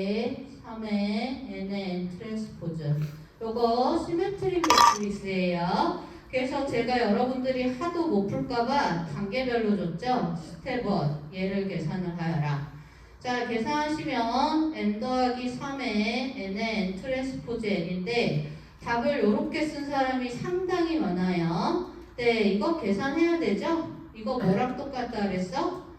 3의 n의 n 트랜스포즈. 요거 시메트릭 매트리스예요. 그래서 제가 여러분들이 하도 못 풀까봐 단계별로 줬죠. 스텝 1 얘를 계산을 하여라. 자, 계산하시면 n 더하기 3의 n의 n 트랜스포즈 n인데 답을 이렇게 쓴 사람이 상당히 많아요. 네, 이거 계산해야 되죠? 이거 뭐랑 똑같다 그랬어?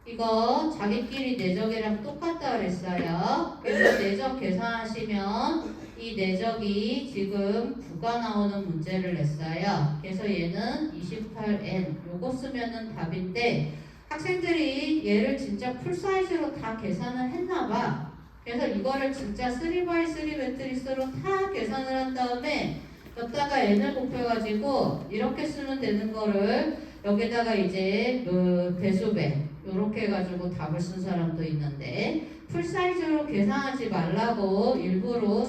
이거 자기끼리 내적이랑 똑같다 그랬어요. 그래서 내적 계산하시면 이 내적이 지금 9가 나오는 문제를 냈어요. 그래서 얘는 28n 요거 쓰면은 답인데 학생들이 얘를 진짜 풀사이즈로 다 계산을 했나봐. 그래서 이거를 진짜 3x3 매트리스로 다 계산을 한 다음에 여기다가 n을 곱해가지고 이렇게 쓰면 되는 거를 여기다가 이제 배수배 이렇게 해가지고 답을 쓴 사람도 있는데 풀사이즈로 계산하지 말라고 일부러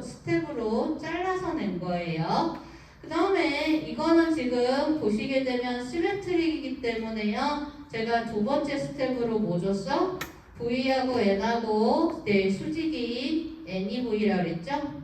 스텝으로 잘라서 낸 거예요. 그 다음에 이거는 지금 보시게 되면 시메트릭이기 때문에요. 제가 두 번째 스텝으로 뭐 줬어? V하고 N하고 수직이 NEV라고 그랬죠?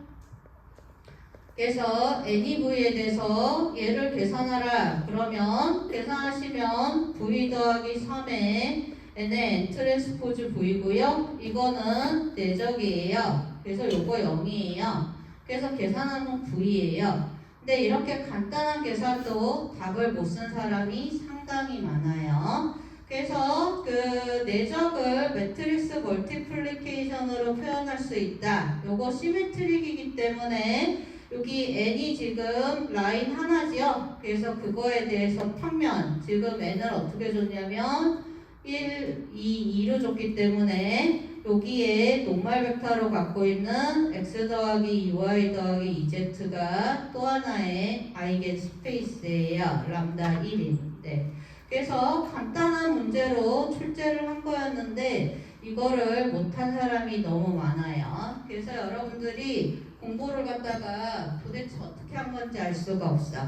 그래서 NEV에 대해서 얘를 계산하라. 그러면 계산하시면 V 더하기 3의 N의 N 트랜스포즈 V고요. 이거는 내적이에요. 그래서 요거 0이에요. 그래서 계산하면 V예요. 근데 이렇게 간단한 계산도 답을 못 쓴 사람이 상당히 많아요. 그래서 그 내적을 매트리스 멀티플리케이션으로 표현할 수 있다. 요거 시메트릭이기 때문에 여기 n이 지금 라인 하나지요. 그래서 그거에 대해서 평면 지금 n을 어떻게 줬냐면 1, 2, 2로 줬기 때문에 여기에 노멀 벡터로 갖고 있는 x 더하기 2y 더하기 2z가 또 하나의 아이겐 스페이스예요. 람다 1인데 그래서 간단한 문제로 출제를 한 거였는데 이거를 못한 사람이 너무 많아요. 그래서 여러분들이 공부를 갖다가 도대체 어떻게 한 건지 알 수가 없어.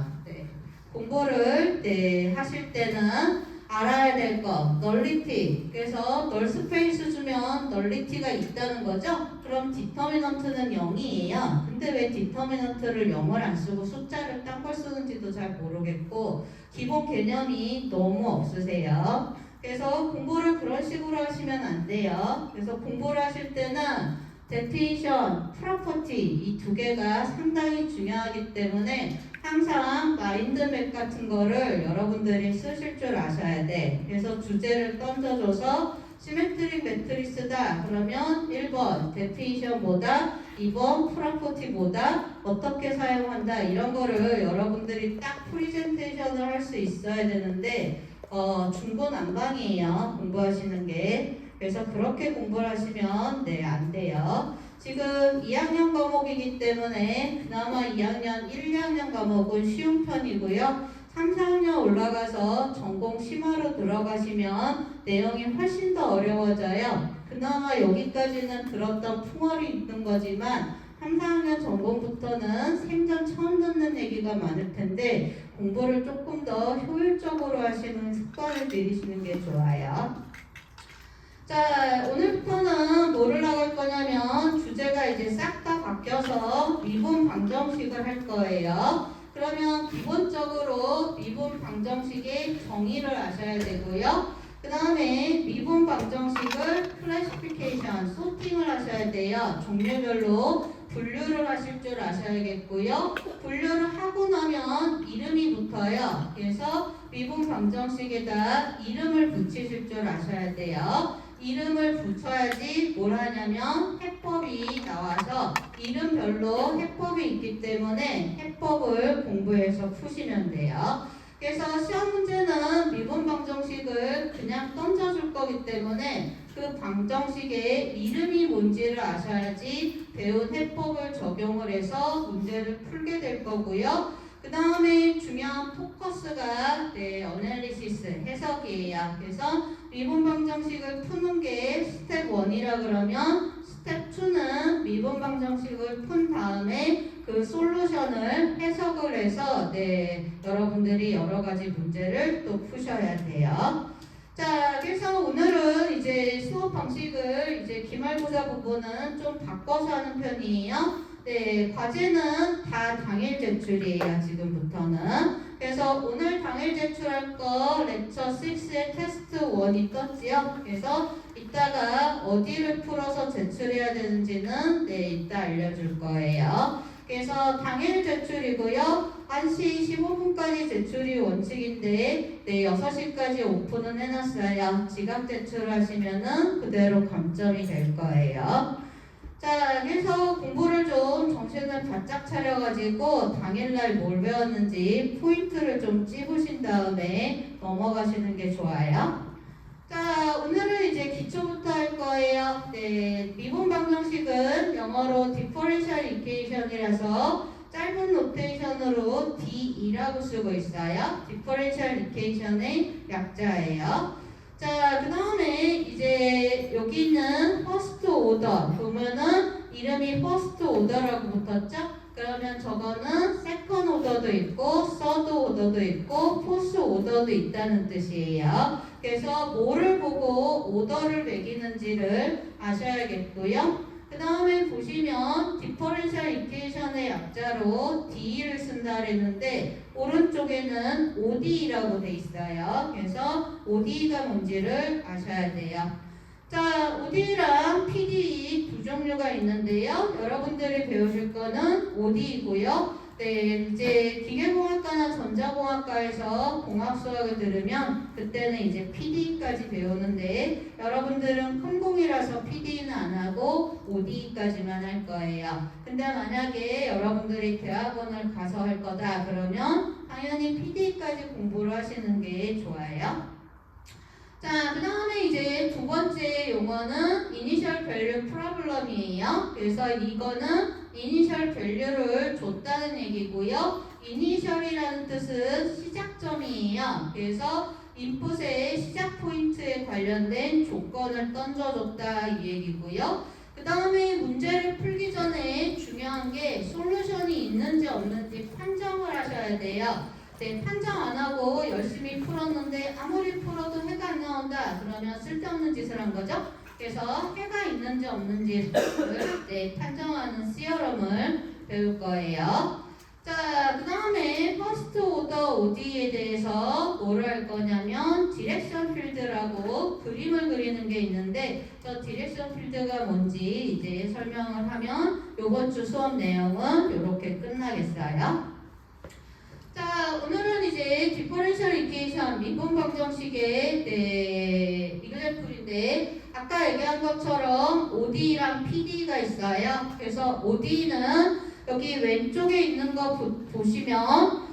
공부를 하실 때는 알아야 될 거, 널리티. 그래서 널 스페이스 주면 널리티가 있다는 거죠? 그럼 디터미넌트는 0이에요. 근데 왜 디터미넌트를 0을 안 쓰고 숫자를 딴 걸 쓰는지도 잘 모르겠고 기본 개념이 너무 없으세요. 그래서 공부를 그런 식으로 하시면 안 돼요. 그래서 공부를 하실 때는 데피니션, 프로퍼티 이 두 개가 상당히 중요하기 때문에 항상 마인드맵 같은 거를 여러분들이 쓰실 줄 아셔야 돼. 그래서 주제를 던져줘서 시메트릭 매트리스다. 그러면 1번 데피니션 뭐다? 2번 프로퍼티 뭐다? 어떻게 사용한다? 이런 거를 여러분들이 딱 프리젠테이션을 할 수 있어야 되는데 중고난방이에요. 공부하시는 게. 그래서 그렇게 공부를 하시면 안 돼요. 지금 2학년 과목이기 때문에 그나마 2학년, 1, 2학년 과목은 쉬운 편이고요. 3, 4학년 올라가서 전공 심화로 들어가시면 내용이 훨씬 더 어려워져요. 그나마 여기까지는 들었던 풍월이 있는 거지만 3, 4학년 전공부터는 생전 처음 듣는 얘기가 많을 텐데 공부를 조금 더 효율적으로 하시는 습관을 들이시는 게 좋아요. 자, 오늘부터는 뭐를 나갈 거냐면 주제가 이제 싹 다 바뀌어서 미분 방정식을 할 거예요. 그러면 기본적으로 미분 방정식의 정의를 아셔야 되고요. 그 다음에 미분 방정식을 클래시피케이션, 소팅을 하셔야 돼요. 종류별로 분류를 하실 줄 아셔야겠고요. 분류를 하고 나면 이름이 붙어요. 그래서 미분 방정식에다 이름을 붙이실 줄 아셔야 돼요. 이름을 붙여야지 뭘 하냐면 해법이 나와서 이름별로 해법이 있기 때문에 해법을 공부해서 푸시면 돼요. 그래서 시험 문제는 미분 방정식을 그냥 던져줄 거기 때문에 그 방정식의 이름이 뭔지를 아셔야지 배운 해법을 적용을 해서 문제를 풀게 될 거고요. 그 다음에 중요한 포커스가 어널리시스, 해석이에요. 그래서 미분 방정식을 푸는 게 스텝 1이라 그러면 스텝 2는 미분 방정식을 푼 다음에 그 솔루션을 해석을 해서 여러분들이 여러 가지 문제를 또 푸셔야 돼요. 자, 그래서 오늘은 이제 수업 방식을 이제 기말고사 부분은 좀 바꿔서 하는 편이에요. 네, 과제는 다 당일 제출이에요, 지금부터는. 그래서 오늘 당일 제출할 거 렉처 6의 테스트 1이 떴지요. 그래서 이따가 어디를 풀어서 제출해야 되는지는 네, 이따 알려줄 거예요. 그래서 당일 제출이고요. 1시 15분까지 제출이 원칙인데 네, 6시까지 오픈은 해놨어요. 지각 제출하시면은 그대로 감점이 될 거예요. 자, 그래서 공부를 좀 정신을 바짝 차려가지고 당일날 뭘 배웠는지 포인트를 좀 찝으신 다음에 넘어가시는 게 좋아요. 자, 오늘은 이제 기초부터 할 거예요. 네, 미분 방정식은 영어로 differential equation이라서 짧은 노테이션으로 D2라고 쓰고 있어요. differential equation의 약자예요. 자, 그 다음에 이제 여기 있는 first order 보면은 이름이 first order라고 붙었죠? 그러면 저거는 second order도 있고 third order도 있고 fourth order도 있다는 뜻이에요. 그래서 뭐를 보고 오더를 매기는지를 아셔야겠고요. 그 다음에 보시면 디퍼런셜 이퀘이션의 약자로 D를 쓴다 그랬는데 오른쪽에는 OD라고 돼 있어요. 그래서 OD가 뭔지를 아셔야 돼요. 자, OD랑 PD 두 종류가 있는데요. 여러분들이 배우실 거는 OD이고요. 네, 이제 기계공학과나 전자공학과에서 공학수학을 들으면 그때는 이제 PD까지 배우는데 여러분들은 컴공이라서 PD는 안 하고 OD까지만 할 거예요. 근데 만약에 여러분들이 대학원을 가서 할 거다 그러면 당연히 PD까지 공부를 하시는 게 좋아요. 자, 그 다음에 이제 두 번째 용어는 Initial Value Problem이에요. 그래서 이거는 Initial Value를 줬다는 얘기고요. Initial이라는 뜻은 시작점이에요. 그래서 인풋의 시작 포인트에 관련된 조건을 던져줬다 이 얘기고요. 그 다음에 문제를 풀기 전에 중요한 게 솔루션이 있는지 없는지 판정을 하셔야 돼요. 네, 판정 안 하고 열심히 풀었는데 아무리 풀어도 해가 안 나온다 그러면 쓸데없는 짓을 한 거죠. 그래서 해가 있는지 없는지를 네, 판정하는 시어럼을 배울 거예요. 자, 그 다음에 퍼스트 오더 OD에 대해서 뭐를 할 거냐면 디렉션 필드라고 그림을 그리는 게 있는데 저 디렉션 필드가 뭔지 이제 설명을 하면 이번 주 수업 내용은 이렇게 끝나겠어요. 자, 오늘은 이제 디퍼런셜 이퀘이션 미분 방정식의 네, 이그래프인데 아까 얘기한 것처럼 OD랑 PD가 있어요. 그래서 OD는 여기 왼쪽에 있는 거 보시면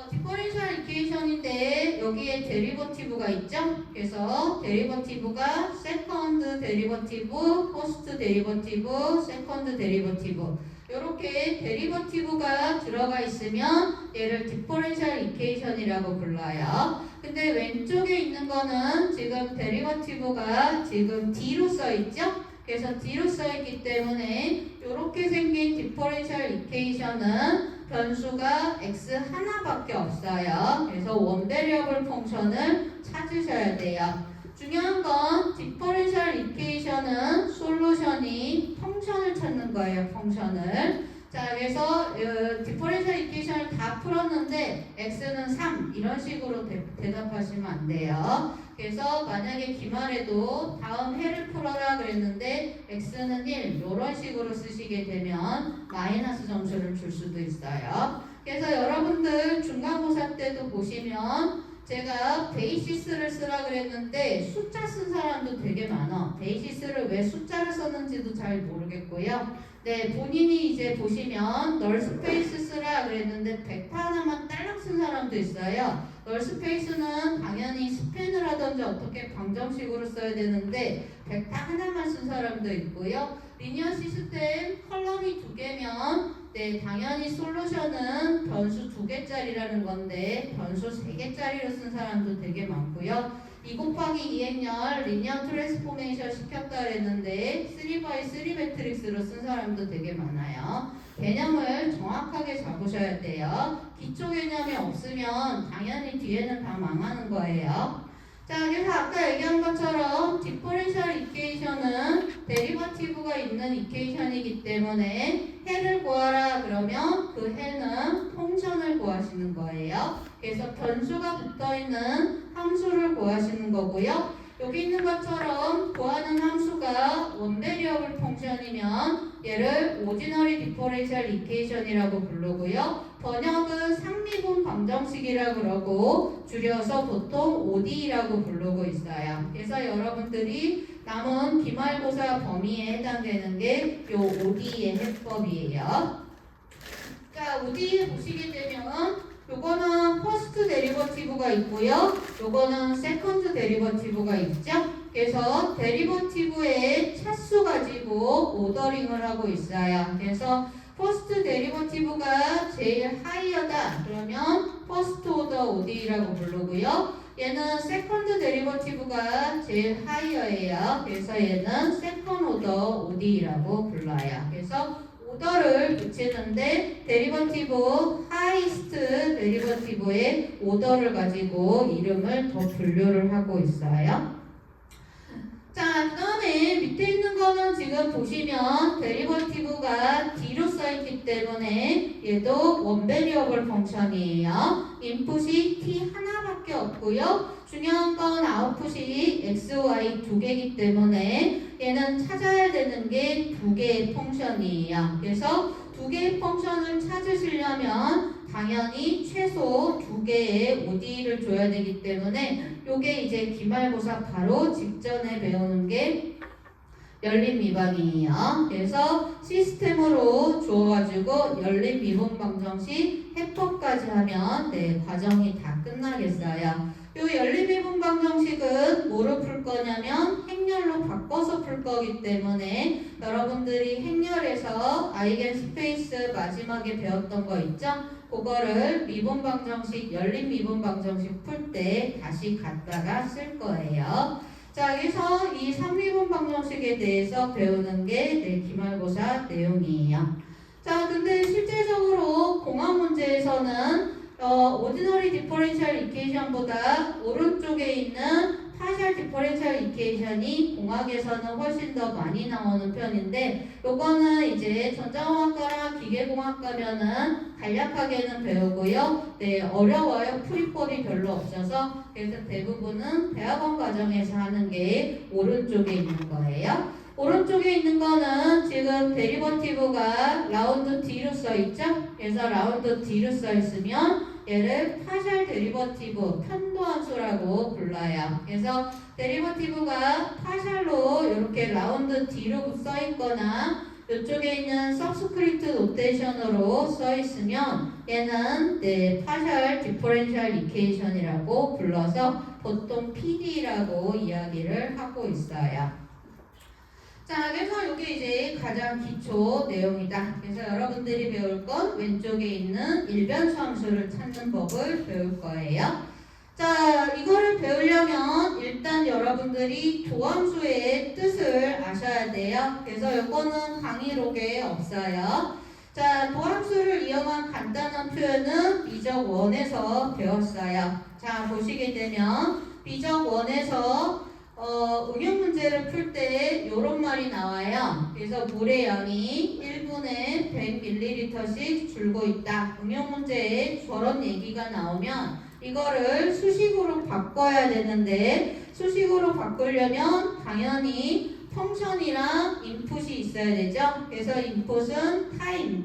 디퍼런셜 이퀘이션인데 여기에 데리버티브가 있죠. 그래서 데리버티브가 세컨드 데리버티브, 포스트 데리버티브, 세컨드 데리버티브 이렇게 데리버티브가 들어가 있으면 얘를 디퍼런셜 이퀘이션이라고 불러요. 근데 왼쪽에 있는 거는 지금 데리버티브가 지금 D로 써 있죠? 그래서 D로 써 있기 때문에 이렇게 생긴 디퍼런셜 이퀘이션은 변수가 x 하나밖에 없어요. 그래서 원베리어블 펑션을 찾으셔야 돼요. 중요한 건 디퍼런셜 이퀘이션은 솔루션이 펑션을 찾는 거예요. 펑션을. 자, 그래서 디퍼런셜 이퀘이션을 다 풀었는데 x는 3 이런 식으로 대답하시면 안 돼요. 그래서 만약에 기말에도 다음 해를 풀어라 그랬는데 x는 1 이런 식으로 쓰시게 되면 마이너스 점수를 줄 수도 있어요. 그래서 여러분들 중간고사 때도 보시면 제가 베이시스를 쓰라 그랬는데 숫자 쓴 사람도 되게 많아. 베이시스를 왜 숫자를 썼는지도 잘 모르겠고요. 네, 본인이 이제 보시면 널스페이스 쓰라 그랬는데 벡터 하나만 딸랑 쓴 사람도 있어요. 널스페이스는 당연히 스펜을 하든지 어떻게 방정식으로 써야 되는데 벡터 하나만 쓴 사람도 있고요. 리니어 시스템 컬럼이 2개면 네, 당연히 솔루션은 변수 2개짜리라는 건데 변수 3개짜리로 쓴 사람도 되게 많고요. 2 곱하기 2행렬 리니어 트랜스포메이션 시켰다 그랬는데 3x3 매트릭스로 쓴 사람도 되게 많아요. 개념을 정확하게 잡으셔야 돼요. 기초 개념이 없으면 당연히 뒤에는 다 망하는 거예요. 자, 그래서 아까 얘기한 것처럼 디퍼렌셜 이퀘이션은 데리버티브가 있는 이퀘이션이기 때문에 해를 구하라 그러면 그 해는 펑션을 구하시는 거예요. 그래서 변수가 붙어있는 함수를 구하시는 거고요. 여기 있는 것처럼 구하는 함수가 원베리어블 펑션이면 얘를 오디너리 디퍼렌셜 이퀘이션이라고 부르고요. 번역은 상미분 방정식이라고 그러고 줄여서 보통 ODE라고 부르고 있어요. 그래서 여러분들이 남은 기말고사 범위에 해당되는 게 요 ODE의 해법이에요. 자, ODE 보시게 되면 요거는 퍼스트 데리버티브가 있고요. 요거는 세컨드 데리버티브가 있죠. 그래서 데리버티브의 차수 가지고 오더링을 하고 있어요. 그래서 퍼스트 데리버티브가 제일 하이어다 그러면 퍼스트 오더 ODE라고 부르고요. 얘는 세컨드 데리버티브가 제일 하이어예요. 그래서 얘는 세컨드 오더 ODE라고 불러요. 그래서 오더를 붙이는데 데리버티브 하이스트 데리버티브의 오더를 가지고 이름을 더 분류를 하고 있어요. 자, 그 다음에 밑에 있는 거는 지금 보시면 데리버티브가 D로 써있기 때문에 얘도 원베리어블 펑션이에요. 인풋이 T 하나밖에 없고요. 중요한 건 아웃풋이 X, Y 두 개이기 때문에 얘는 찾아야 되는 게 두 개의 펑션이에요. 그래서 두 개의 펑션을 찾으시려면 당연히 최소 두 개의 ODE를 줘야 되기 때문에 요게 이제 기말고사 바로 직전에 배우는 게 열린 미방이에요. 그래서 시스템으로 주어가지고 열린 미분 방정식 해법까지 하면 과정이 다 끝나겠어요. 요 열린 미분 방정식은 뭐로 풀 거냐면 행렬로 바꿔서 풀 거기 때문에 여러분들이 행렬에서 아이겐 스페이스 마지막에 배웠던 거 있죠? 그거를 미분 방정식, 열린 미분 방정식 풀 때 다시 갖다가 쓸 거예요. 자, 그래서 이 3미분 방정식에 대해서 배우는 게 기말고사 내용이에요. 자, 근데 실제적으로 공학 문제에서는 오디너리 디퍼렌셜 이퀘이션보다 오른쪽에 있는 파셜 디퍼렌셜 이퀘이션이 공학에서는 훨씬 더 많이 나오는 편인데 요거는 이제 전자공학과랑 기계공학과면은 간략하게는 배우고요. 어려워요. 풀이법이 별로 없어서 그래서 대부분은 대학원 과정에서 하는 게 오른쪽에 있는 거예요. 오른쪽에 있는 거는 지금 데리버티브가 라운드 D로 써있죠? 그래서 라운드 D로 써있으면 얘를 파셜 데리버티브 편도함수라고 불러요. 그래서 데리버티브가 파셜로 이렇게 라운드 D로 써있거나 이쪽에 있는 서브스크립트 노테이션으로 써있으면 얘는 파셜 디퍼렌셜 이퀘이션이라고 불러서 보통 PD라고 이야기를 하고 있어요. 자, 그래서 이게 이제 가장 기초 내용이다. 그래서 여러분들이 배울 건 왼쪽에 있는 일변수 함수를 찾는 법을 배울 거예요. 자, 이거를 배우려면 일단 여러분들이 도함수의 뜻을 아셔야 돼요. 그래서 이거는 강의록에 없어요. 자, 도함수를 이용한 간단한 표현은 미적 1에서 배웠어요. 자, 보시게 되면 미적 1에서 응용 문제를 풀 때 이런 말이 나와요. 그래서 물의 양이 1분에 100ml씩 줄고 있다. 응용 문제에 저런 얘기가 나오면 이거를 수식으로 바꿔야 되는데 수식으로 바꾸려면 당연히 펑션이랑 인풋이 있어야 되죠. 그래서 인풋은 타임,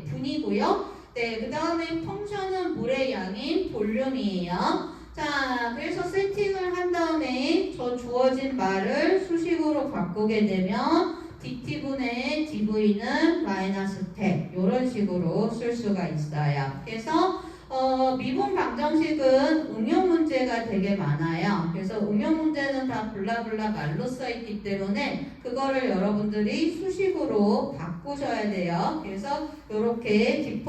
분이고요. 그 다음에 펑션은 물의 양인 볼륨이에요. 자, 그래서 세팅을 한 다음에 저 주어진 말을 수식으로 바꾸게 되면 dt분의 dv는 마이너스 100 이런 식으로 쓸 수가 있어요. 그래서 미분 방정식은 응용 문제가 되게 많아요. 그래서 응용 문제는 다 블라블라 말로 써있기 때문에 그거를 여러분들이 수식으로 바꾸셔야 돼요. 그래서 이렇게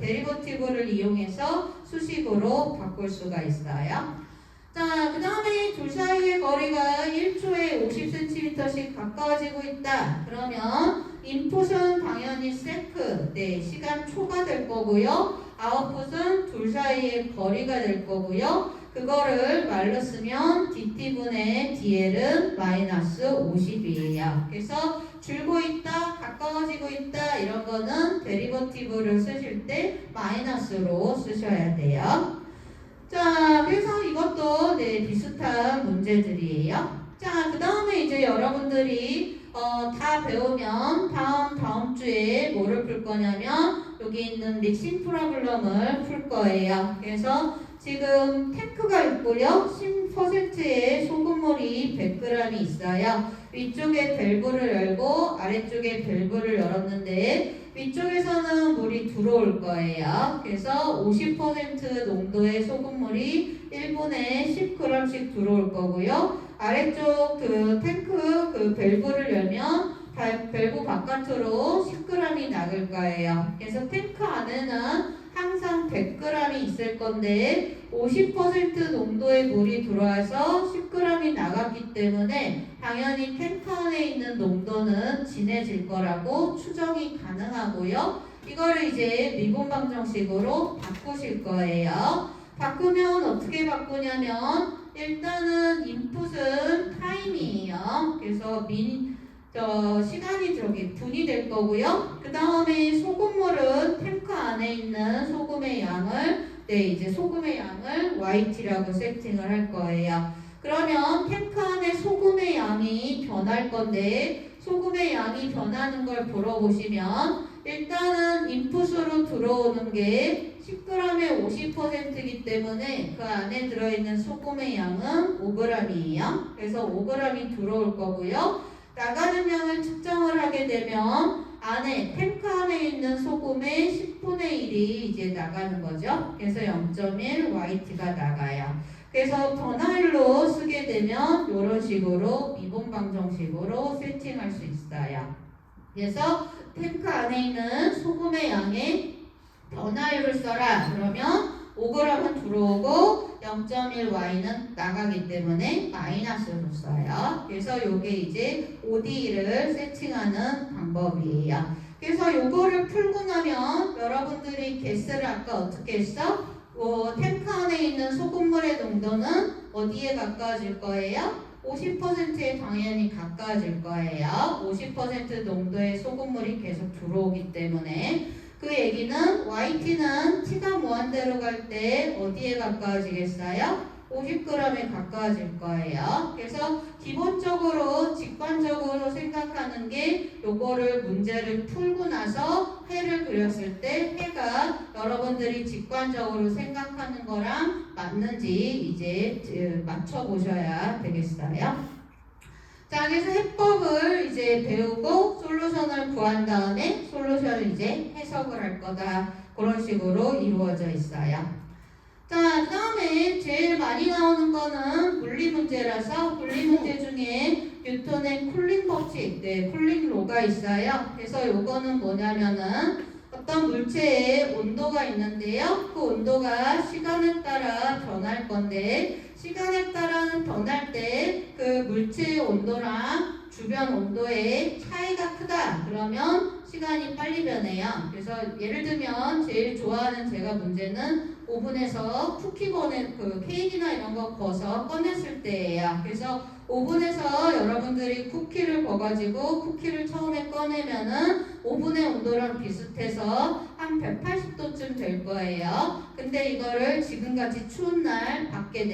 데리버티브를 이용해서 수식으로 바꿀 수가 있어요. 자, 그 다음에 둘 사이의 거리가 1초에 50cm씩 가까워지고 있다. 그러면 인풋은 당연히 세크, 시간 초가 될 거고요. 아웃풋은 둘 사이의 거리가 될 거고요. 그거를 말로 쓰면 dt분의 dl은 마이너스 50이에요. 그래서 줄고 있다, 가까워지고 있다 이런 거는 데리버티브를 쓰실 때 마이너스로 쓰셔야 돼요. 자, 그래서 이것도 네, 비슷한 문제들이에요. 자, 그 다음에 이제 여러분들이 다 배우면 다음 주에 뭐를 풀 거냐면 여기 있는 믹싱 프로블럼을 풀 거예요. 그래서 지금 탱크가 있고요. 10%의 소금물이 100g이 있어요. 위쪽에 밸브를 열고 아래쪽에 밸브를 열었는데 위쪽에서는 물이 들어올 거예요. 그래서 50% 농도의 소금물이 1분에 10g씩 들어올 거고요. 아래쪽 그 탱크 그 밸브를 열면 밸브 바깥으로 10g이 나갈 거예요. 그래서 탱크 안에는 항상 100g이 있을 건데 50% 농도의 물이 들어와서 10g이 나갔기 때문에 당연히 탱크 안에 있는 농도는 진해질 거라고 추정이 가능하고요. 이거를 이제 미분 방정식으로 바꾸실 거예요. 바꾸면 어떻게 바꾸냐면 일단은 인풋은 타임이에요. 그래서 시간이 분이 될 거고요. 그 다음에 소금물은 탱크 안에 있는 소금의 양을 이제 소금의 양을 YT라고 세팅을 할 거예요. 그러면 탱크 안에 소금의 양이 변할 건데 소금의 양이 변하는 걸 물어보시면 일단은 인풋으로 들어오는 게 10g의 50%이기 때문에 그 안에 들어있는 소금의 양은 5g이에요. 그래서 5g이 들어올 거고요. 나가는 양을 측정을 하게 되면 안에 탱크 안에 있는 소금의 10분의 1이 이제 나가는 거죠. 그래서 0.1 YT가 나가요. 그래서 변화율로 쓰게 되면 이런 식으로 미분 방정식으로 세팅할 수 있어요. 그래서 탱크 안에 있는 소금의 양의 변화율을 써라. 그러면 5g은 들어오고 0.1y는 나가기 때문에 마이너스로 써요. 그래서 요게 이제 ODE를 세팅하는 방법이에요. 그래서 요거를 풀고 나면 여러분들이 개수를 아까 어떻게 했어? 탱크 안에 있는 소금물의 농도는 어디에 가까워질 거예요? 50%에 당연히 가까워질 거예요. 50% 농도의 소금물이 계속 들어오기 때문에 그 얘기는 YT는 T가 무한대로 갈 때 어디에 가까워지겠어요? 50g에 가까워질 거예요. 그래서 기본적으로 직관적으로 생각하는 게 요거를 문제를 풀고 나서 해를 그렸을 때 해가 여러분들이 직관적으로 생각하는 거랑 맞는지 이제 맞춰보셔야 되겠어요. 자, 그래서 해법을 이제 배우고 솔루션을 구한 다음에 솔루션을 이제 해석을 할 거다. 그런 식으로 이루어져 있어요. 자, 그 다음에 제일 많이 나오는 거는 물리 문제라서 물리 문제 중에 뉴턴의 쿨링 법칙, 쿨링 로가 있어요. 그래서 요거는 뭐냐면은 어떤 물체의 온도가 있는데요. 그 온도가 시간에 따라 변할 건데 시간에 따라 변할 때 그 물체의 온도랑 주변 온도의 차이가 크다. 그러면 시간이 빨리 변해요. 그래서 예를 들면 제일 좋아하는 제가 문제는 오븐에서 쿠키 케이크나 이런 거 구워서 꺼냈을 때예요. 그래서 오븐에서 여러분들이 쿠키를 구워가지고 쿠키를 처음에 꺼내면은 오븐의 온도랑 비슷해서 한 180도쯤 될 거예요. 근데 이거를 지금같이 추운 날 밖에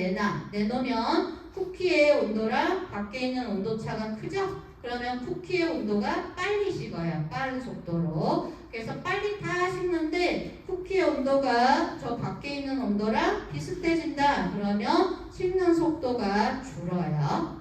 내놓으면 쿠키의 온도랑 밖에 있는 온도차가 크죠? 그러면 쿠키의 온도가 빨리 식어요. 빠른 속도로. 그래서 빨리 다 식는데 쿠키의 온도가 저 밖에 있는 온도랑 비슷해진다. 그러면 식는 속도가 줄어요.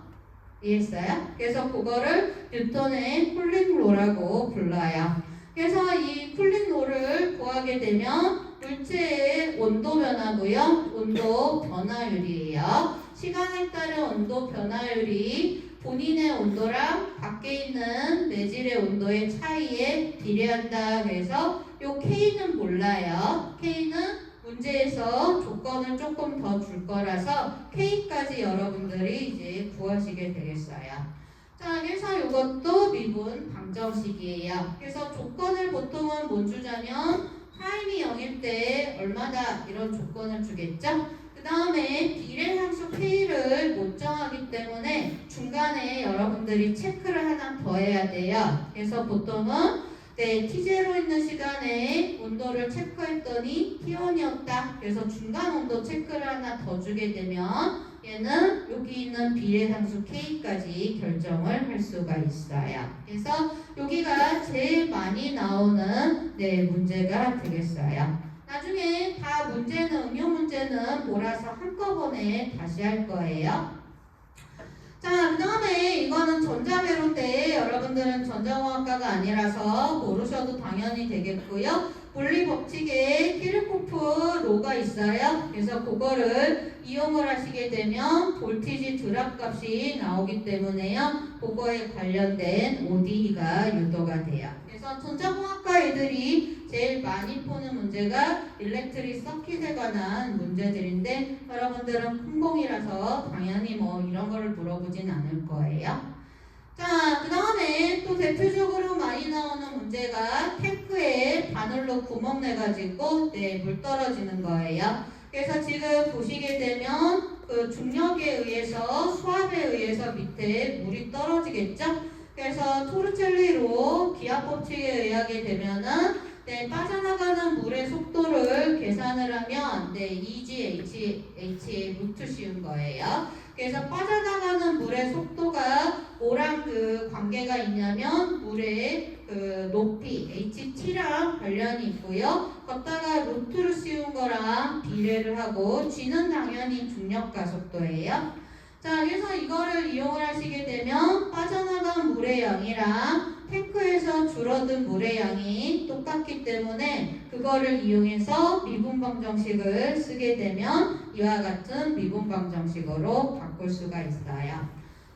이해했어요? 그래서 그거를 뉴턴의 쿨링로라고 불러요. 그래서 이 쿨링로를 구하게 되면 물체의 온도 변화고요. 온도 변화율이에요. 시간에 따른 온도 변화율이 본인의 온도랑 밖에 있는 매질의 온도의 차이에 비례한다. 그래서 요 K는 몰라요. K는 문제에서 조건을 조금 더 줄 거라서 K까지 여러분들이 이제 구하시게 되겠어요. 자, 그래서 이것도 미분 방정식이에요. 그래서 조건을 보통은 뭐 주자면 타임이 0일 때 얼마다 이런 조건을 주겠죠? 그 다음에 비례함수 K를 못 정하기 때문에 중간에 여러분들이 체크를 하나 더 해야 돼요. 그래서 보통은 T0 있는 시간에 온도를 체크했더니 T1이었다. 그래서 중간 온도 체크를 하나 더 주게 되면 얘는 여기 있는 비례상수 K까지 결정을 할 수가 있어요. 그래서 여기가 제일 많이 나오는 문제가 되겠어요. 나중에 다 문제는 응용 문제는 몰아서 한꺼번에 다시 할 거예요. 자, 그 다음에 이거는 전자배로인데 여러분들은 전자공학과가 아니라서 모르셔도 당연히 되겠고요. 본리 법칙에 키르코프 로가 있어요. 그래서 그거를 이용을 하시게 되면 볼티지 드랍 값이 나오기 때문에요. 그거에 관련된 ODE가 유도가 돼요. 그래서 전자공학과 애들이 제일 많이 푸는 문제가 일렉트릭 서킷에 관한 문제들인데 여러분들은 컴공이라서 당연히 뭐 이런 거를 물어보진 않을 거예요. 자, 그 다음에 또 대표적으로 많이 나오는 문제가 탱크에 바늘로 구멍 내가지고 물 떨어지는 거예요. 그래서 지금 보시게 되면 그 중력에 의해서 수압에 의해서 밑에 물이 떨어지겠죠? 그래서 토르첼리로 기하법칙에 의하게 되면은 빠져나가는 물의 속도를 계산을 하면 EGH의 루트 씌운 거예요. 그래서 빠져나가는 물의 속도가 뭐랑 그 관계가 있냐면 물의 그 높이 HT랑 관련이 있고요. 걷다가 루트를 씌운 거랑 비례를 하고 G는 당연히 중력 가속도예요. 자, 그래서 이거를 이용을 하시게 되면 빠져나간 물의 양이랑 탱크에서 줄어든 물의 양이 똑같기 때문에 그거를 이용해서 미분방정식을 쓰게 되면 이와 같은 미분방정식으로 바꿀 수가 있어요.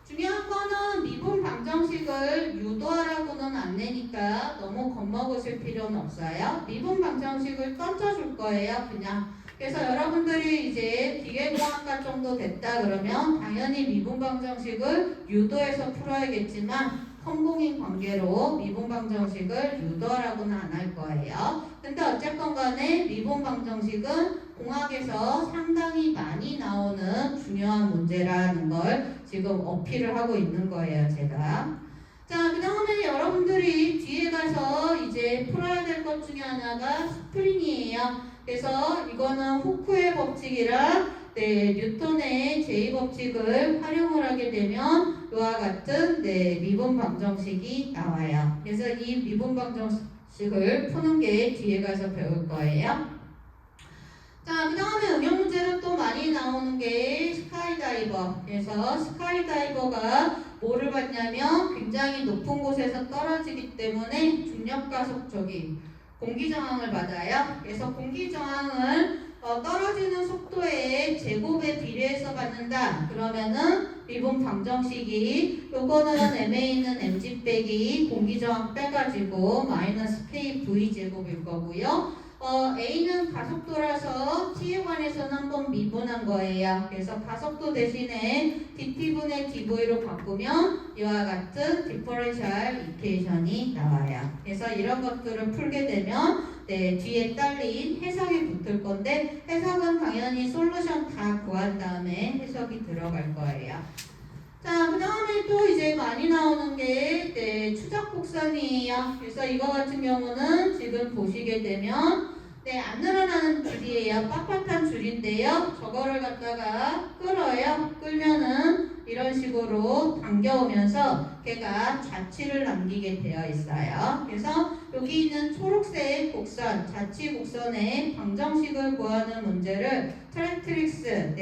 중요한 거는 미분방정식을 유도하라고는 안 내니까 너무 겁먹으실 필요는 없어요. 미분방정식을 던져줄 거예요, 그냥. 그래서 여러분들이 이제 기계공학과 정도 됐다 그러면 당연히 미분방정식을 유도해서 풀어야겠지만 컴공인 관계로 미분방정식을 유도하라고는 안 할 거예요. 근데 어쨌건 간에 미분방정식은 공학에서 상당히 많이 나오는 중요한 문제라는 걸 지금 어필을 하고 있는 거예요, 제가. 자, 그 다음에 여러분들이 뒤에 가서 이제 풀어야 될 것 중에 하나가 스프링이에요. 그래서 이거는 후크의 법칙이랑 뉴턴의 제2법칙을 활용을 하게 되면 이와 같은 미분방정식이 나와요. 그래서 이 미분방정식을 푸는 게 뒤에 가서 배울 거예요. 자, 그 다음에 응용 문제로 또 많이 나오는 게 스카이다이버. 그래서 스카이다이버가 뭐를 받냐면 굉장히 높은 곳에서 떨어지기 때문에 중력가속 공기저항을 받아요. 그래서 공기저항을 떨어지는 속도의 제곱에 비례해서 받는다. 그러면은 미분방정식이 요거는 M에 있는 mg 빼기 공기저항 빼가지고 마이너스 kv 제곱일 거고요. A는 가속도라서 T에 관해서는 한번 미분한 거예요. 그래서 가속도 대신에 dt분의 dv로 바꾸면 이와 같은 디퍼런셜 이퀘이션이 나와요. 그래서 이런 것들을 풀게 되면 뒤에 딸린 해석이 붙을 건데 해석은 당연히 솔루션 다 구한 다음에 해석이 들어갈 거예요. 자, 그 다음에 또 이제 많이 나오는 게 추적 곡선이에요. 그래서 이거 같은 경우는 지금 보시게 되면 안 늘어나는 줄이에요. 빳빳한 줄인데요. 저거를 갖다가 끌어요. 끌면은 이런 식으로 당겨오면서 걔가 좌치를 남기게 되어 있어요. 그래서 여기 있는 초록색 곡선, 좌치 곡선의 방정식을 구하는 문제를 트랙트릭스,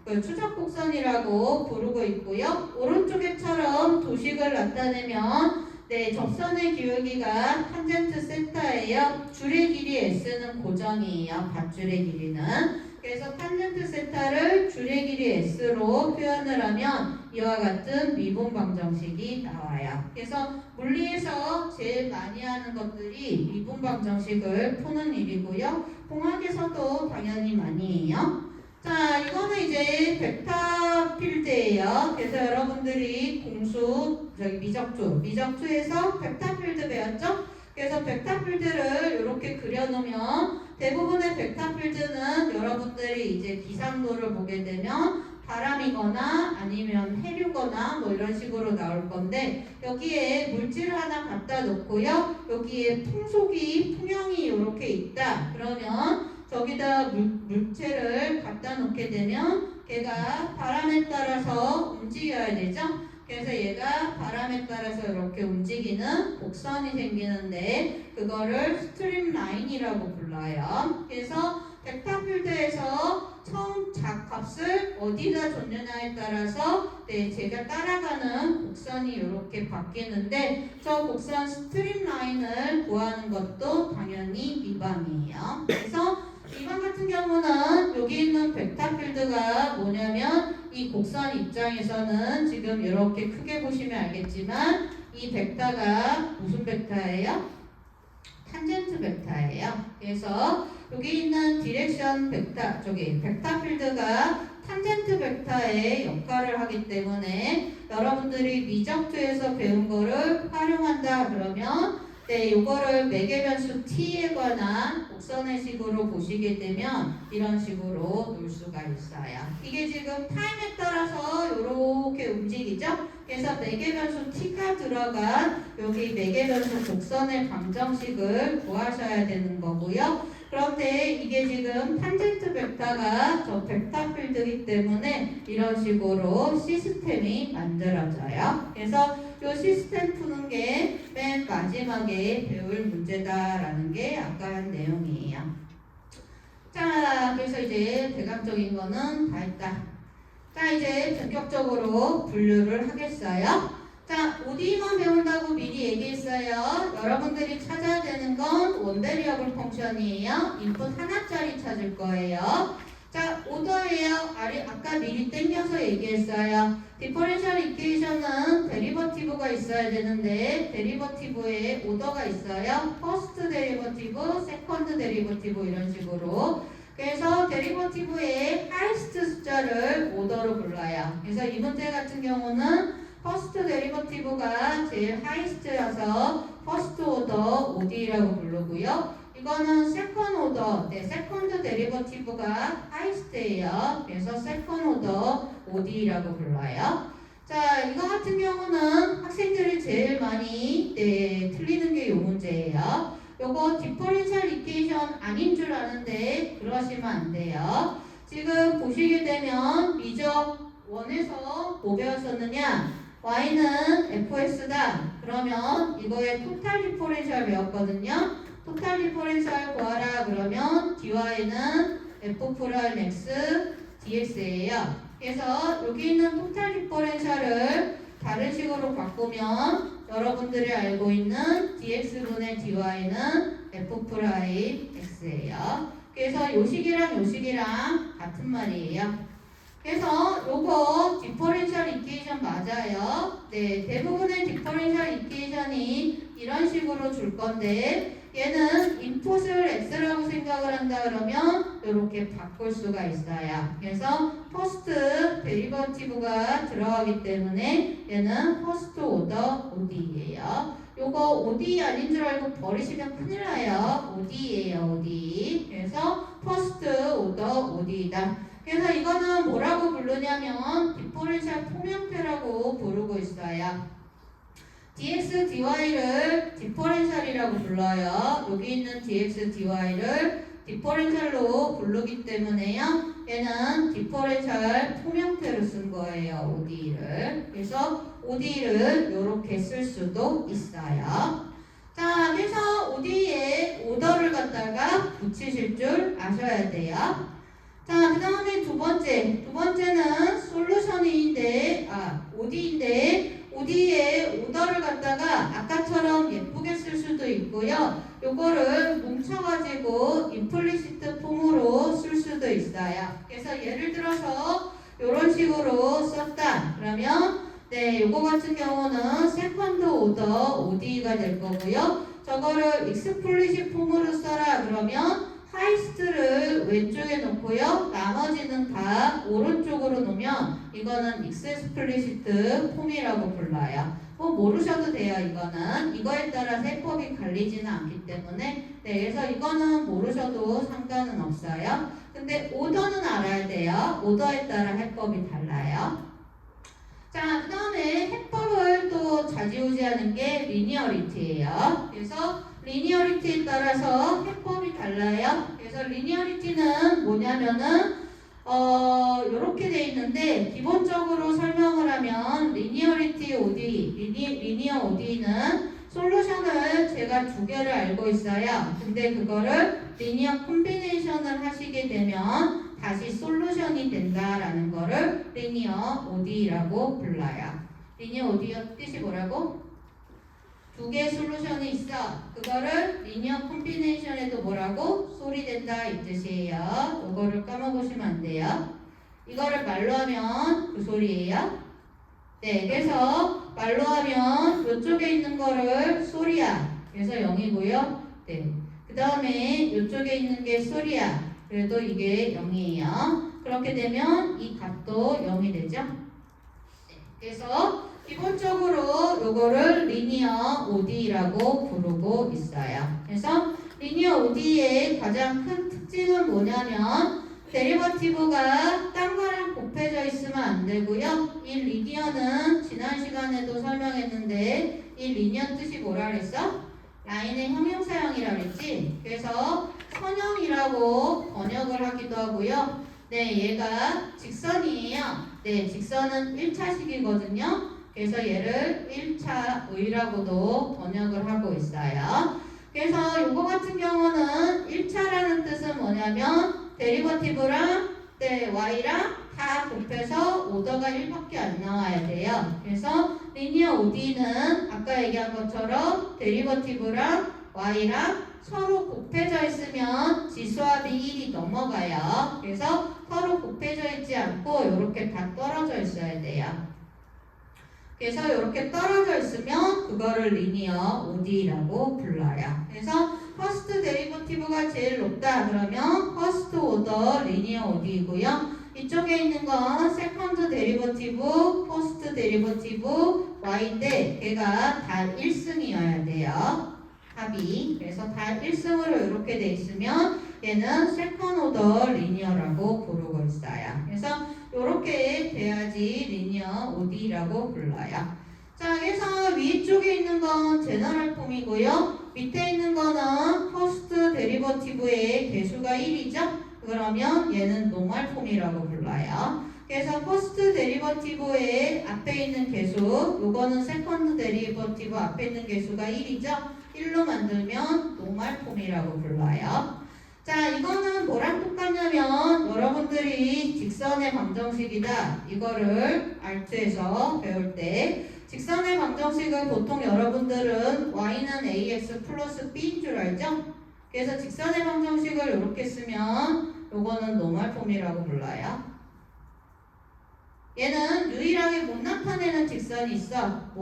그 추적 곡선이라고 부르고 있고요. 오른쪽에처럼 도식을 나타내면 접선의 기울기가 탄젠트 세타예요. 줄의 길이 s는 고정이에요. 밧줄의 길이는. 그래서 탄젠트 세타를 줄의 길이 s로 표현을 하면 이와 같은 미분방정식이 나와요. 그래서 물리에서 제일 많이 하는 것들이 미분방정식을 푸는 일이고요. 공학에서도 당연히 많이 해요. 자, 이거는 이제 벡터 필드예요. 그래서 여러분들이 공수, 미적투에서 벡터 필드 배웠죠? 그래서 벡터 필드를 이렇게 그려놓으면 대부분의 벡터 필드는 여러분들이 이제 기상도를 보게 되면 바람이거나 아니면 해류거나 뭐 이런 식으로 나올 건데 여기에 물질을 하나 갖다 놓고요. 여기에 풍형이 이렇게 있다. 그러면 저기다 물체를 갖다 놓게 되면 걔가 바람에 따라서 움직여야 되죠. 그래서 얘가 바람에 따라서 이렇게 움직이는 곡선이 생기는데 그거를 스트림 라인이라고 불러요. 그래서 벡터 필드에서 처음 값을 어디다 줬느냐에 따라서 제가 따라가는 곡선이 이렇게 바뀌는데 저 곡선 스트림 라인을 구하는 것도 당연히 미방이에요. 그래서 이번 같은 경우는 여기 있는 벡터 필드가 뭐냐면 이 곡선 입장에서는 지금 이렇게 크게 보시면 알겠지만 이 벡터가 무슨 벡터예요? 탄젠트 벡터예요. 그래서 여기 있는 디렉션 벡터, 벡터 필드가 탄젠트 벡터의 역할을 하기 때문에 여러분들이 미적투에서 배운 거를 활용한다 그러면 요거를 매개 변수 t에 관한 곡선의 식으로 보시게 되면 이런 식으로 놓을 수가 있어요. 이게 지금 타임에 따라서 이렇게 움직이죠? 그래서 매개 변수 t가 들어간 여기 매개 변수 곡선의 방정식을 구하셔야 되는 거고요. 그런데 이게 지금 탄젠트 벡터가 저 벡터 필드이기 때문에 이런 식으로 시스템이 만들어져요. 그래서 이 시스템 푸는 게 맨 마지막에 배울 문제다라는 게 아까 한 내용이에요. 자, 그래서 이제 대강적인 거는 다 했다. 자, 이제 본격적으로 분류를 하겠어요. 자, ODE만 배운다고 미리 얘기했어요. 여러분들이 찾아야 되는 건 원베리어블 펑션이에요. 인풋 하나짜리 찾을 거예요. 자, 오더예요. 아까 미리 땡겨서 얘기했어요. 디퍼런셜 이퀘이션은 데리버티브가 있어야 되는데 데리버티브에 오더가 있어요. 퍼스트 데리버티브, 세컨드 데리버티브 이런 식으로. 그래서 데리버티브의 하이스트 숫자를 오더로 불러요. 그래서 이 문제 같은 경우는 퍼스트 데리버티브가 제일 하이스트여서 퍼스트 오더 ODE라고 부르고요. 이거는 세컨 오더, 세컨드 데리버티브가 하이스트예요. 그래서 세컨 오더 ODE라고 불러요. 자, 이거 같은 경우는 학생들이 제일 많이 틀리는 게 이 문제예요. 요거 디퍼런셜 이퀘이션 아닌 줄 아는데 그러시면 안 돼요. 지금 보시게 되면 미적 1에서 뭐 배웠었느냐? y는 fx다. 그러면 이거의 토탈 디퍼런셜 배웠거든요. 토탈 디퍼런셜 구하라 그러면 dy는 f'(x) dx예요. 그래서 여기 있는 토탈 디퍼런셜을 다른 식으로 바꾸면 여러분들이 알고 있는 dx분의 dy는 f'(x예요. 그래서 요 식이랑 요 식이랑 같은 말이에요. 그래서 요거 디퍼런셜 이퀘이션 맞아요. 대부분의 디퍼런셜 이퀘이션이 이런 식으로 줄 건데 얘는 인풋을 x라고 생각을 한다 그러면 이렇게 바꿀 수가 있어요. 그래서 퍼스트 데리버티브가 들어가기 때문에 얘는 퍼스트 오더 ODE예요. 요거 ODE 아닌 줄 알고 버리시면 큰일 나요. ODE예요, ODE. 그래서 퍼스트 오더 ODE다. 그래서 이거는 뭐라고 부르냐면 디퍼런셜 폼형태라고 부르고 있어요. dx, dy를 디퍼런셜이라고 불러요. 여기 있는 dx, dy를 디퍼런셜로 부르기 때문에요. 얘는 디퍼런셜 폼형태로 쓴 거예요. ODE를. 그래서 ODE를 이렇게 쓸 수도 있어요. 자, 그래서 ODE에 오더를 갖다가 붙이실 줄 아셔야 돼요. 자, 그 다음에 두 번째는 솔루션인데, ODE인데, ODE에 오더를 갖다가 아까처럼 예쁘게 쓸 수도 있고요. 요거를 뭉쳐가지고 임플리시트 폼으로 쓸 수도 있어요. 그래서 예를 들어서 이런 식으로 썼다. 그러면 요거 같은 경우는 세컨드 오더 ODE가 될 거고요. 저거를 익스플리시트 폼으로 써라. 그러면 하이스트를 왼쪽에 놓고요. 나머지는 다 오른쪽으로 놓으면 이거는 익스플리시트 폼이라고 불러요. 모르셔도 돼요. 이거는 이거에 따라 해법이 갈리지는 않기 때문에 그래서 이거는 모르셔도 상관은 없어요. 근데 오더는 알아야 돼요. 오더에 따라 해법이 달라요. 자, 그 다음에 해법을 또 좌지우지하는 게 리니어리티예요. 그래서 리니어리티에 따라서 해법이 달라요. 그래서 리니어리티는 뭐냐면은 요렇게 돼 있는데 기본적으로 설명을 하면 리니어리티 ODE, 리니어 ODE는 솔루션을 제가 두 개를 알고 있어요. 근데 그거를 리니어 콤비네이션을 하시게 되면 다시 솔루션이 된다라는 거를 리니어 ODE라고 불러요. 리니어 ODE 뜻이 뭐라고? 두 개의 솔루션이 있어. 그거를 리니어 콤비네이션에도 뭐라고? 솔이 된다 이 뜻이에요. 이거를 까먹으시면 안 돼요. 이거를 말로 하면 그 소리예요. 네, 그래서 말로 하면 이쪽에 있는 거를 솔이야. 그래서 0이고요. 네. 그 다음에 이쪽에 있는 게 솔이야. 그래도 이게 0이에요. 그렇게 되면 이 값도 0이 되죠. 네. 그래서 기본적으로 요거를 리니어 ODE라고 부르고 있어요. 그래서 리니어 ODE의 가장 큰 특징은 뭐냐면 데리버티브가 딴 거랑 곱해져 있으면 안 되고요. 이 리니어는 지난 시간에도 설명했는데 이 리니어 뜻이 뭐라 그랬어? 라인의 형용사형이라 그랬지? 그래서 선형이라고 번역을 하기도 하고요. 네, 얘가 직선이에요. 네, 직선은 1차식이거든요. 그래서 얘를 1차 의라고도 번역을 하고 있어요. 그래서 요거 같은 경우는 1차라는 뜻은 뭐냐면 데리버티브랑 y랑 다 곱해서 오더가 1밖에 안 나와야 돼요. 그래서 리니어 OD는 아까 얘기한 것처럼 데리버티브랑 y랑 서로 곱해져 있으면 지수합이 1이 넘어가요. 그래서 서로 곱해져 있지 않고 이렇게 다 떨어져 있어야 돼요. 그래서 이렇게 떨어져 있으면 그거를 리니어 ODE라고 불러요. 그래서 퍼스트 데리버티브가 제일 높다 그러면 퍼스트 오더 리니어 ODE이고요. 이쪽에 있는 건 세컨드 데리버티브, 퍼스트 데리버티브 y인데 걔가 다 1승이어야 돼요. 합이. 그래서 다 1승으로 이렇게 돼 있으면 얘는 세컨드 오더 리니어라고 부르고 있어요. 그래서 이렇게 돼야지 리니어 ODE라고 불러요. 자, 그래서 위쪽에 있는 건 제너럴 폼이고요. 밑에 있는 거는 퍼스트 데리버티브의 개수가 1이죠. 그러면 얘는 노멀 폼이라고 불러요. 그래서 퍼스트 데리버티브의 앞에 있는 개수, 요거는 세컨드 데리버티브 앞에 있는 개수가 1이죠. 1로 만들면 노멀 폼이라고 불러요. 자, 이거는 뭐랑 똑같냐면 여러분들이 직선의 방정식이다 이거를 알트에서 배울 때 직선의 방정식을 보통 여러분들은 y는 ax 플러스 b인 줄 알죠? 그래서 직선의 방정식을 이렇게 쓰면 요거는 노멀 폼이라고 불러요. 얘는 유일하게 못 나타내는 직선이 있어.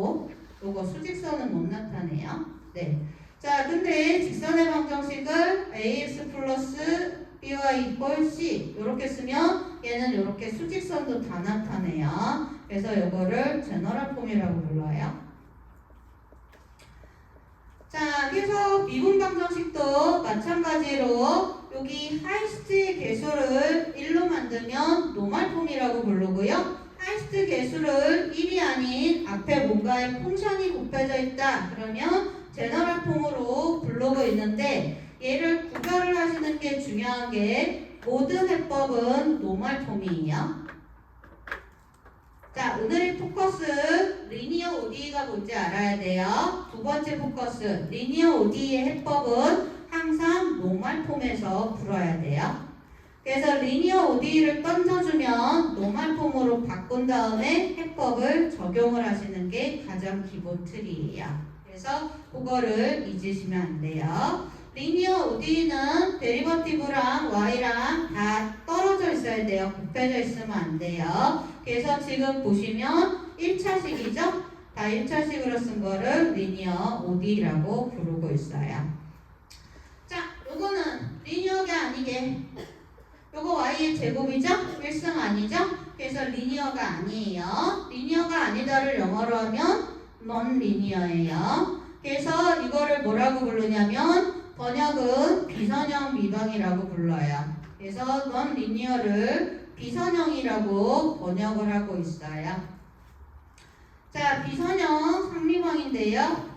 요거 수직선은 못 나타내요. 네. 자, 근데 직선의 방정식을 ax 플러스 by 이퀄 c 이렇게 쓰면 얘는 이렇게 수직선도 다 나타내요. 그래서 이거를 제너럴 폼이라고 불러요. 자, 그래서 미분 방정식도 마찬가지로 여기 하이스트의 개수를 1로 만들면 노멀 폼이라고 부르고요. 하이스트 개수를 1이 아닌 앞에 뭔가에 펑션이 곱해져 있다 그러면 제너럴 폼으로 부르고 있는데 얘를 구별을 하시는 게 중요한 게 모든 해법은 노멀 폼이에요. 자, 오늘의 포커스 리니어 ODE가 뭔지 알아야 돼요. 두 번째 포커스 리니어 ODE의 해법은 항상 노멀 폼에서 풀어야 돼요. 그래서 리니어 ODE를 던져주면 노멀 폼으로 바꾼 다음에 해법을 적용을 하시는 게 가장 기본 틀이에요. 그래서 그거를 잊으시면 안 돼요. 리니어 ODE는 데리버티브랑 y랑 다 떨어져 있어야 돼요. 곱해져 있으면 안 돼요. 그래서 지금 보시면 1차식이죠? 다 1차식으로 쓴 거를 리니어 ODE라고 부르고 있어요. 자, 요거는 리니어가 아니게. 요거 y의 제곱이죠? 1승 아니죠? 그래서 리니어가 아니에요. 리니어가 아니다를 영어로 하면 non-linear예요. 그래서 이거를 뭐라고 부르냐면 번역은 비선형 미방이라고 불러요. 그래서 non-linear를 비선형이라고 번역을 하고 있어요. 자, 비선형 상미방인데요.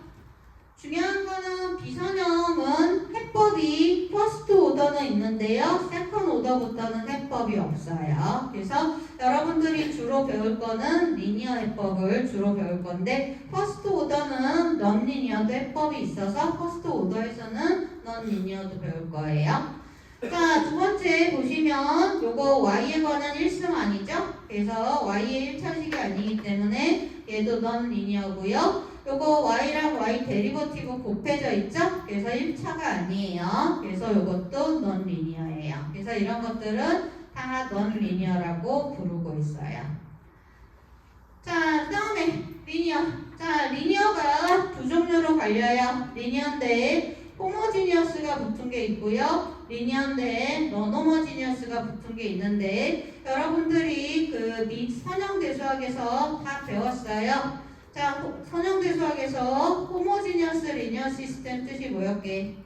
중요한 거는 비선형은 해법이 퍼스트 오더는 있는데요. 세컨 오더부터는 해법이 없어요. 그래서 여러분들이 주로 배울 거는 리니어 해법을 주로 배울 건데 퍼스트 오더는 넌 리니어도 해법이 있어서 퍼스트 오더에서는 넌 리니어도 배울 거예요. 자, 두 번째 보시면 요거 y에 관한 1승 아니죠? 그래서 y의 1차식이 아니기 때문에 얘도 넌 리니어고요. 요거 y랑 y 데리버티브 곱해져 있죠? 그래서 1차가 아니에요. 그래서 요것도 넌 리니어예요. 그래서 이런 것들은 다 넌 리니어라고 부르고 있어요. 자, 그 다음에 리니어. 자, 리니어가 두 종류로 갈려요. 리니어인데 호모지니어스가 붙은 게 있고요. 리니어인데 non-homogeneous가 붙은 게 있는데 여러분들이 그 선형대수학에서 다 배웠어요. 자, 선형대수학에서 호모지니어스 리니어 시스템 뜻이 뭐였게?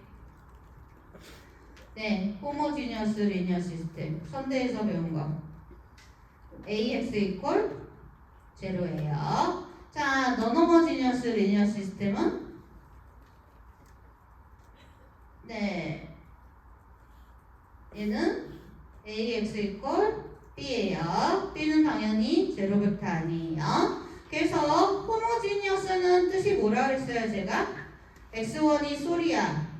네, 호모지니어스 리니어 시스템. 선대에서 배운 거. AX 이퀄 제로예요. 자, non-homogeneous 리니어 시스템은 네, 얘는 AX 이퀄 B예요. B는 당연히 제로 벡터 아니에요. 그래서 호모지니어스는 뜻이 뭐라 그랬어요 제가? X1이 솔이야.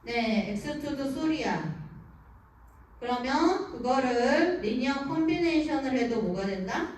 네, X2도 솔이야. 그러면 그거를 리니어 콤비네이션을 해도 뭐가 된다?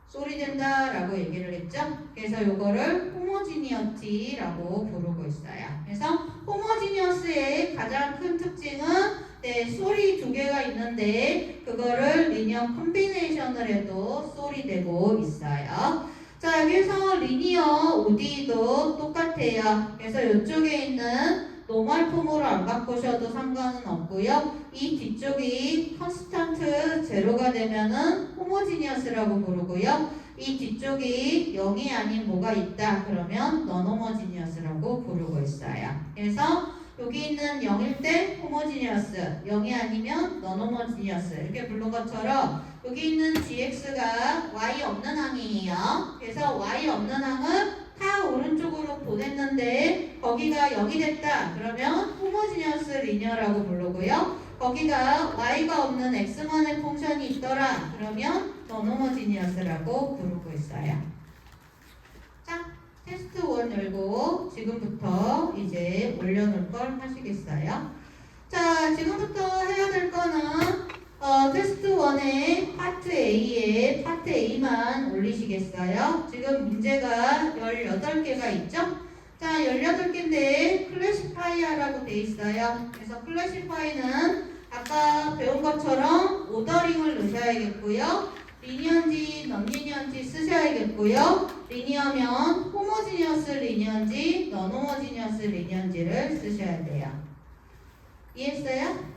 솔이 된다 라고 얘기를 했죠. 그래서 요거를 호모지니어티라고 부르고 있어요. 그래서 호모지니어스의 가장 큰 특징은 네, 솔이 두 개가 있는데 그거를 리니어 콤비네이션을 해도 솔이 되고 있어요. 자, 여기서 리니어 OD도 똑같아요. 그래서 이쪽에 있는 노멀 폼으로 안 바꾸셔도 상관은 없고요. 이 뒤쪽이 컨스탄트 제로가 되면은 호모지니어스라고 부르고요. 이 뒤쪽이 0이 아닌 뭐가 있다 그러면 non-homogeneous라고 부르고 있어요. 그래서 여기 있는 0일 때 호모지니어스, 0이 아니면 non-homogeneous 이렇게 부른 것처럼 여기 있는 gx가 y 없는 항이에요. 그래서 y 없는 항은 다 오른쪽으로 보냈는데 거기가 0이 됐다 그러면 호모지니어스 리니어라고 부르고요. 거기가 y가 없는 x만의 펑션이 있더라 그러면 non-homogeneous라고 부르고 있어요. 자, 테스트 1 열고 지금부터 이제 올려놓을 걸 하시겠어요? 자, 지금부터 해야 될 거는 테스트 1의 파트 A에 파트 A만 올리시겠어요? 지금 문제가 18개가 있죠? 자, 18개인데 클래시파이어라고 돼 있어요. 그래서 클래시파이는 아까 배운 것처럼 오더링을 넣으셔야겠고요. 리니어인지 non-리니어인지 쓰셔야겠고요. 리니어면 호모지니어스 리니어인지 non-호모지니어스 리니어인지를 쓰셔야 돼요. 이해했어요?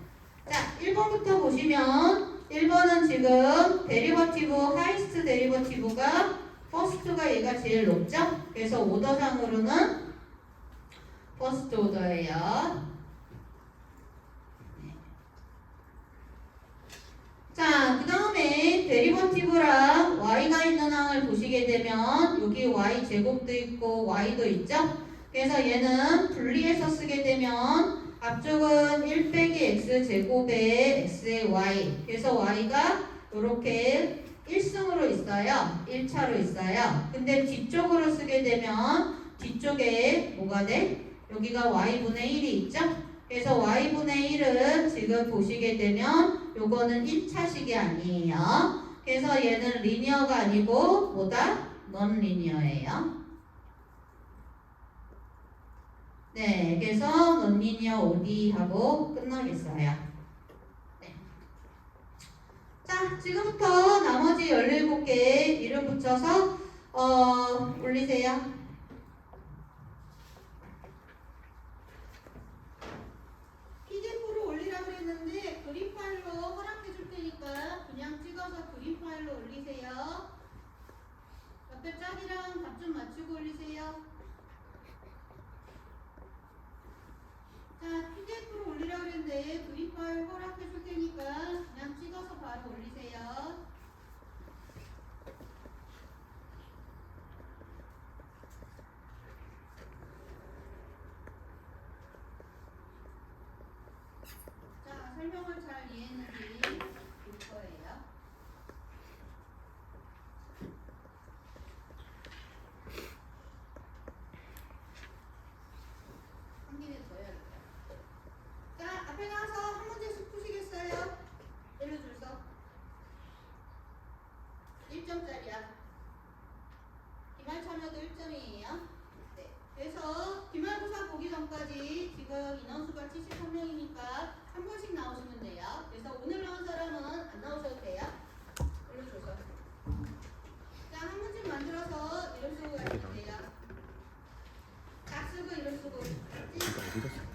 자, 1번부터 보시면 1번은 지금 데리버티브, 하이스트 데리버티브가 퍼스트가 얘가 제일 높죠? 그래서 오더상으로는 퍼스트 오더예요. 자, 그 다음에 데리버티브랑 y가 있는 항을 보시게 되면 여기 y 제곱도 있고 y도 있죠? 그래서 얘는 분리해서 쓰게 되면 앞쪽은 1 빼기 x 제곱에 x의 y 그래서 y가 이렇게 1승으로 있어요. 1차로 있어요. 근데 뒤쪽으로 쓰게 되면 뒤쪽에 뭐가 돼? 여기가 y분의 1이 있죠? 그래서 y분의 1은 지금 보시게 되면 요거는 1차식이 아니에요. 그래서 얘는 리니어가 아니고 뭐다? non-linear예요. 네, 그래서 non-linear OD 하고 끝나겠어요. 네. 자, 지금부터 나머지 17개 이름 붙여서 올리세요. 퀴즈 설명을 잘 이해했는지 볼 거예요. 한 개는 더 해야겠다. 자, 앞에 나와서 한 문제씩 푸시겠어요? 예를 들어서 1점짜리야. 기말 참여도 1점이에요. 네. 그래서 기말고사 보기 전까지 지금 인원수가 73명이니까 한 번씩 나오시면 돼요. 그래서 오늘 나온 사람은 안 나오셔도 돼요. 예를 들어서. 자, 한 문제 만들어서 이름 쓰고 가시면 돼요. 딱 쓰고 이름 쓰고. 어디 갔어?